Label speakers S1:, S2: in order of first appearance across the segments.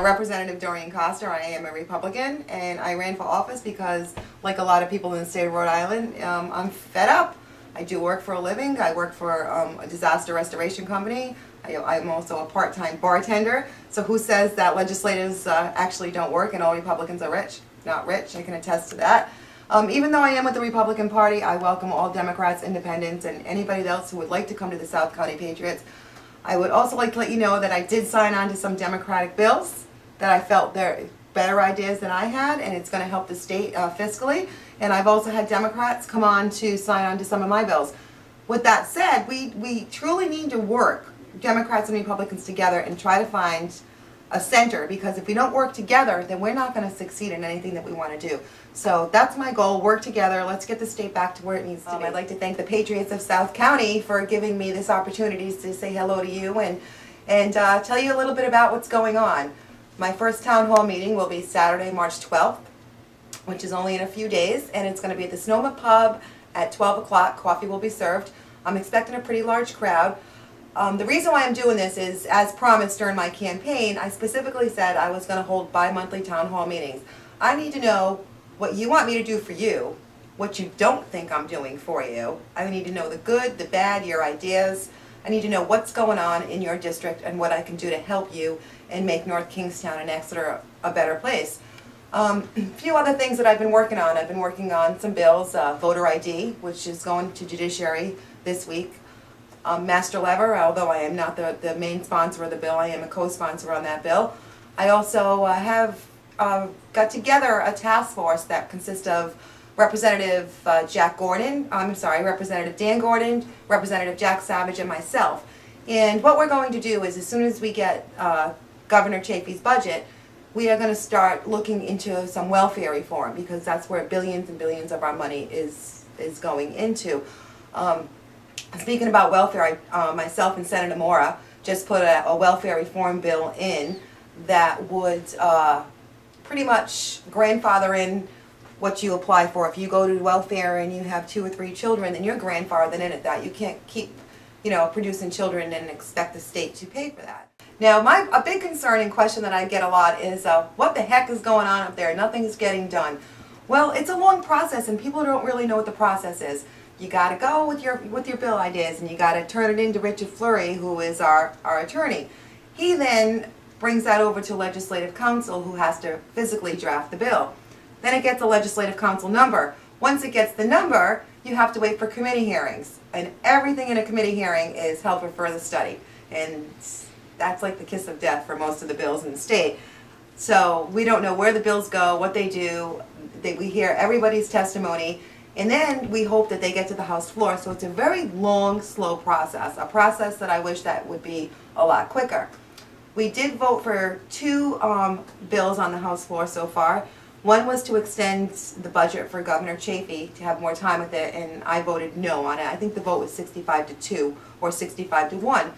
S1: Representative Doreen Costa. I am a Republican, and I ran for office because, like a lot of people in the state of Rhode Island, I'm fed up. I do work for a living. I work for a disaster restoration company. I'm also a part-time bartender. So who says that legislators actually don't work and all Republicans are rich? Not rich. I can attest to that. Even though I am with the Republican Party, I welcome all Democrats, independents, and anybody else who would like to come to the South County Patriots. I would also like to let you know that I did sign on to some Democratic bills that I felt they're better ideas than I had, and it's going to help the state fiscally. And I've also had Democrats come on to sign on to some of my bills. With that said, we truly need to work, Democrats and Republicans together, and try to find a center, because if we don't work together, then we're not going to succeed in anything that we want to do. So that's my goal, work together. Let's get the state back to where it needs to be. I'd like to thank the Patriots of South County for giving me this opportunity to say hello to you and tell you a little bit about what's going on. My first town hall meeting will be Saturday, March 12th, which is only in a few days, and it's going to be at the Sonoma Pub at 12 o'clock. Coffee will be served. I'm expecting a pretty large crowd. The reason why I'm doing this is, as promised during my campaign, I specifically said I was going to hold bi-monthly town hall meetings. I need to know what you want me to do for you, what you don't think I'm doing for you. I need to know the good, the bad, your ideas. I need to know what's going on in your district and what I can do to help you and make North Kingstown and Exeter a better place. A few other things that I've been working on. I've been working on some bills, voter ID, which is going to Judiciary this week. Master Lever, although I am not the main sponsor of the bill, I am a co-sponsor on that bill. I also have got together a task force that consists of Representative Representative Dan Gordon, Representative Jack Savage, and myself. And what we're going to do is, as soon as we get Governor Chafee's budget, we are going to start looking into some welfare reform, because that's where billions and billions of our money is going into. Speaking about welfare, myself and Senator Mora just put a welfare reform bill in that would pretty much grandfather in what you apply for. If you go to welfare and you have 2 or 3 children, then you're grandfathered in at that. You can't keep, producing children and expect the state to pay for that. Now, a big concern and question that I get a lot is, what the heck is going on up there? Nothing's getting done. Well, it's a long process, and people don't really know what the process is. You got to go with your bill ideas, and you got to turn it into Richard Fleury, who is our attorney. He then brings that over to Legislative Council, who has to physically draft the bill. Then it gets a Legislative Council number. Once it gets the number, you have to wait for committee hearings, and everything in a committee hearing is held for further study, and that's like the kiss of death for most of the bills in the state. So we don't know where the bills go, what they do. We hear everybody's testimony, and then we hope that they get to the House floor. So it's a very long, slow process, a process that I wish that would be a lot quicker. We did vote for 2 bills on the House floor so far. One was to extend the budget for Governor Chafee to have more time with it, and I voted no on it. I think the vote was 65-2 or 65-1.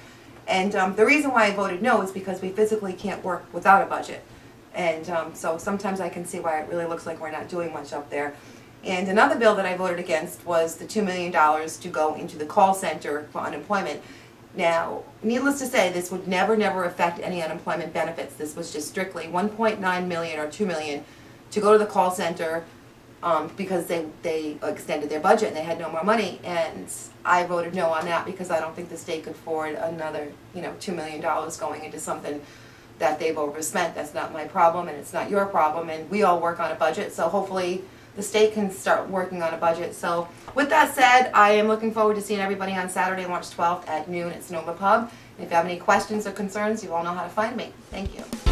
S1: And the reason why I voted no is because we physically can't work without a budget. And so sometimes I can see why it really looks like we're not doing much up there. And another bill that I voted against was the $2 million to go into the call center for unemployment. Now, needless to say, this would never affect any unemployment benefits. This was just strictly $1.9 million or $2 million to go to the call center because they extended their budget and they had no more money. And I voted no on that because I don't think the state could afford another, $2 million going into something that they've overspent. That's not my problem, and it's not your problem, and we all work on a budget, so hopefully the state can start working on a budget. So with that said, I am looking forward to seeing everybody on Saturday, March 12th at noon at Sonoma Pub. And if you have any questions or concerns, you all know how to find me. Thank you.